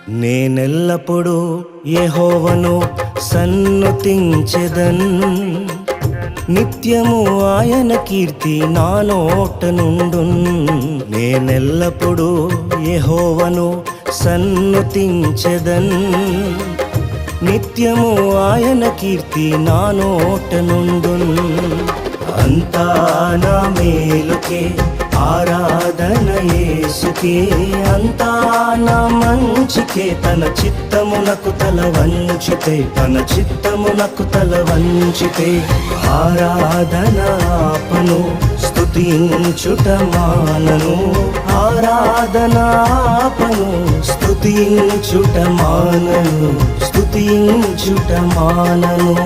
నేనెల్లప్పుడూ యెహోవాను సన్నుతించెదన్, నిత్యము ఆయన కీర్తి నా నోట నుండున్. నేనెల్లప్పుడూ యెహోవాను సన్నుతించెదన్, నిత్యము ఆయన కీర్తి నా నోట నుండున్. అంతా నా మేలుకే ఆరాధన యేసుకే, అంతా నా మంచికే. తన చిత్తమునకు తల వంచితే, తన చిత్తమునకు తల వంచితే ఆరాధన ఆపను, స్తుతించుట మానను. ఆరాధన ఆపను, స్తుతించుట మానను, స్తుతించుట మానను.